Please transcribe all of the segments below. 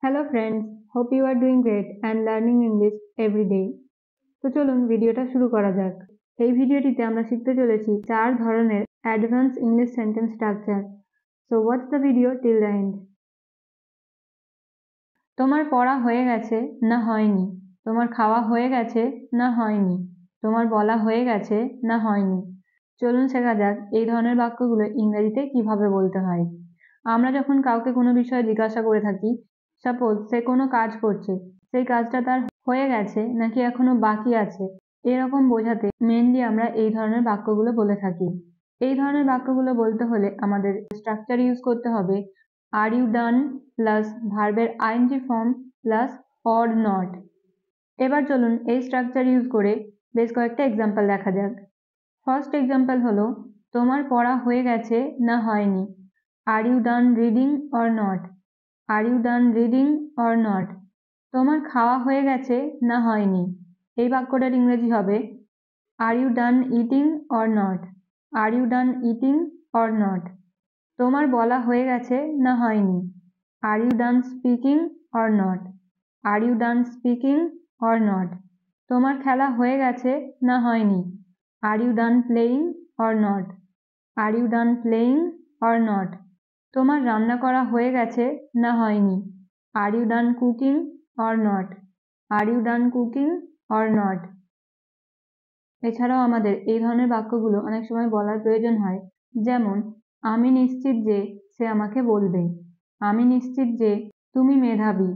Hello friends, hope you are doing great and learning English every day. তো চলুন ভিডিওটা শুরু করা যাক। এই ভিডিওটিতে আমরা শিখতে চলেছি 4 ধরনের advance English sentence structure. So watch the video till the end. তোমার পড়া হয়ে গেছে না হয়নি, তোমার খাওয়া হয়ে গেছে না হয়নি, তোমার বলা হয়ে গেছে না হয়নি। চলুন শেখা যাক এই ধরনের বাক্যগুলো ইংরেজিতে কিভাবে বলতে হয়। আমরা যখন কাউকে কোনো বিষয়ে জিজ্ঞাসা করে থাকি, সাপোজ সে কোনো কাজ করছে, সেই কাজটা তার হয়ে গেছে নাকি এখনো বাকি আছে, এরকম বোঝাতে মেনলি আমরা এই ধরনের বাক্যগুলো বলে থাকি। এই ধরনের বাক্যগুলো বলতে হলে আমাদের স্ট্রাকচার ইউজ করতে হবে আর ইউ ডান প্লাস ভার্বের ING form plus or not. এবার চলুন এই স্ট্রাকচার ইউজ করে বেশ কয়েকটা এক্সাম্পল দেখা যাক। ফার্স্ট এক্সাম্পল হলো তোমার পড়া হয়ে গেছে না হয়নি। Are you done reading or not? Are you done reading or not? তোমার খাওয়া হয়ে গেছে না হয়নি? এই বাক্যটার ইংরেজি হবে are you done eating or not? Are you done eating or not? তোমার বলা হয়ে গেছে না হয়নি? Are you done speaking or not? Are you done speaking or not? তোমার খেলা হয়ে গেছে না হয়নি? Are you done playing or not? Are you done playing or not? তোমার রান্না করা হয়ে গেছে না হয়নি? Are you done cooking or not? Are you done cooking or not? এছাড়াও আমাদের এই ধরনের বাক্যগুলো অনেক সময় বলার প্রয়োজন হয়, যেমন আমি নিশ্চিত যে সে আমাকে বলবে, আমি নিশ্চিত যে তুমি মেধাবী,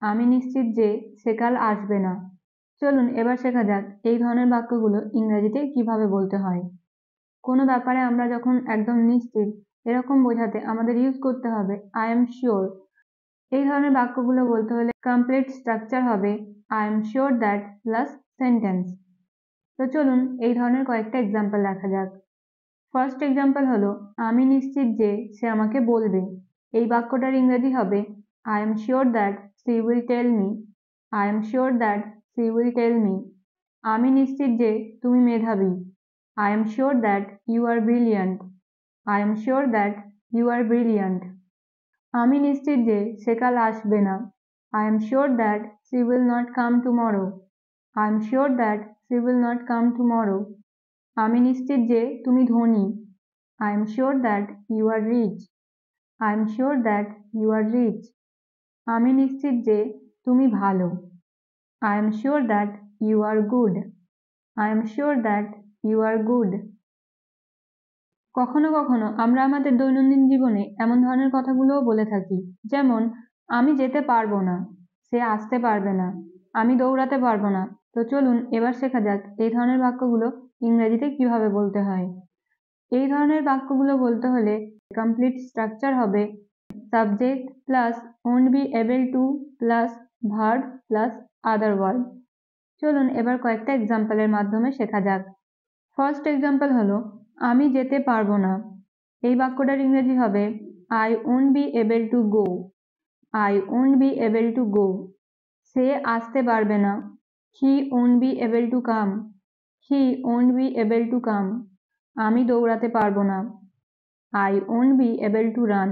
আমি নিশ্চিত যে সে কাল আসবে না। চলুন এবার শেখা যাক এই ধরনের বাক্যগুলো ইংরেজিতে কিভাবে বলতে হয়। কোনো ব্যাপারে আমরা যখন একদম নিশ্চিত এরকম বোঝাতে আমাদের ইউজ করতে হবে আই এম শিওর। এই ধরনের বাক্যগুলো বলতে হলে কমপ্লিট স্ট্রাকচার হবে I am sure that plus sentence. তো চলুন এই ধরনের কয়েকটা এক্সাম্পল দেখা যাক। ফার্স্ট এক্সাম্পল হলো আমি নিশ্চিত যে সে আমাকে বলবে। এই বাক্যটার ইংরেজি হবে I am sure that she will tell me. I am sure that she will tell me. আমি নিশ্চিত যে তুমি মেধাবী। I am sure that you are brilliant. I am sure that you are brilliant. আমি নিশ্চিত যে সে কাল আসবে না। I am sure that she will not come tomorrow. I am sure that she will not come tomorrow. আমি নিশ্চিত যে তুমি ধনী। I am sure that you are rich. I am sure that you are rich. আমি নিশ্চিত যে তুমি ভালো। I am sure that you are good. I am sure that you are good. কখনো কখনো আমরা আমাদের দৈনন্দিন জীবনে এমন ধরনের কথাগুলোও বলে থাকি, যেমন আমি যেতে পারবো না, সে আসতে পারবে না, আমি দৌড়াতে পারবো না। তো চলুন এবার শেখা যাক এই ধরনের বাক্যগুলো ইংরেজিতে কিভাবে বলতে হয়। এই ধরনের বাক্যগুলো বলতে হলে কমপ্লিট স্ট্রাকচার হবে subject plus won't be able to plus verb plus other word. চলুন এবার কয়েকটা এক্সাম্পলের মাধ্যমে শেখা যাক। ফার্স্ট এক্সাম্পল হলো আমি যেতে পারবো না। এই বাক্যটার ইংরেজি হবে I won't be able to go. I won't be able to go. সে আসতে পারবে না। He won't be able to come. He won't be able to come. আমি দৌড়াতে পারবো না। I won't be able to run.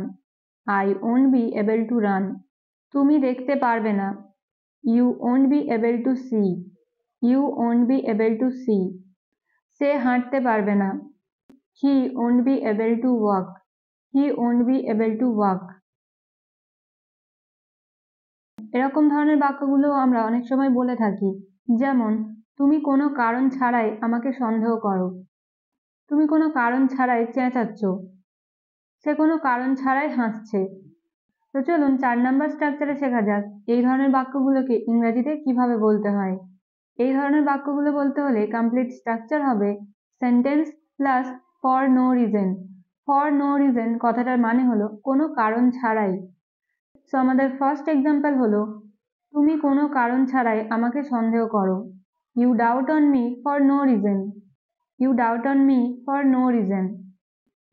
I won't be able to run. তুমি দেখতে পারবে না। You won't be able to see. You won't be able to see. সে হাঁটতে পারবে না। He won't be able to walk. He won't be able to walk. এরকম ধরনের বাক্যগুলো আমরা অনেক সময় বলে থাকি, যেমন তুমি কোনো কারণ ছাড়াই আমাকে সন্দেহ করো। তুমি কোনো কারণ ছাড়াই চেঁচাচ্ছ। সে কোনো কারণ ছাড়াই হাসছে। তো চলুন 4 নাম্বার স্ট্রাকচারে শেখা যাক এই ধরনের বাক্যগুলোকে ইংরেজিতে কিভাবে বলতে হয়। এই ধরনের বাক্যগুলো বলতে হলে কমপ্লিট স্ট্রাকচার হবে sentence plus for no reason. For no reason কথাটার মানে হলো কোনো কারণ ছাড়াই। সো আমাদের ফার্স্ট এক্সাম্পল হলো তুমি কোনো কারণ ছাড়াই আমাকে সন্দেহ করো। You doubt on me for no reason. You doubt on me for no reason.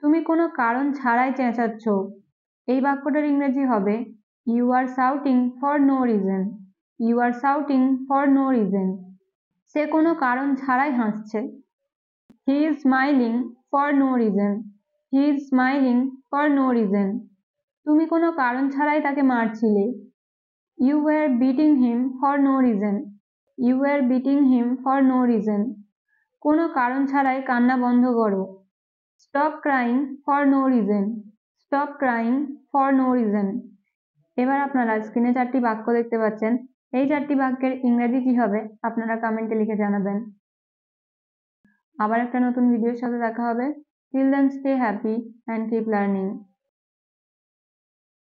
তুমি কোনো কারণ ছাড়াই চেঁচাচ্ছ। এই বাক্যটার ইংরেজি হবে you are shouting for no reason. You are shouting for no reason. সে কোনো কারণ ছাড়াই হাসছে। He is smiling for no reason. He is smiling for no reason. তুমি কোনো কারণ ছাড়াই তাকে মারছিলে। You were beating him for no reason. You were beating him for no reason. কোনো কারণ ছাড়াই কান্না বন্ধ করো। Stop crying for no reason. Stop crying for no reason. এবার আপনারা স্ক্রিনে 4টি বাক্য দেখতে পাচ্ছেন। এই 4টি বাক্যের ইংরেজি কি হবে আপনারা কমেন্টে লিখে জানাবেন। আবার একটা নতুন ভিডিওর সাথে দেখা হবে। Till then stay happy and keep learning.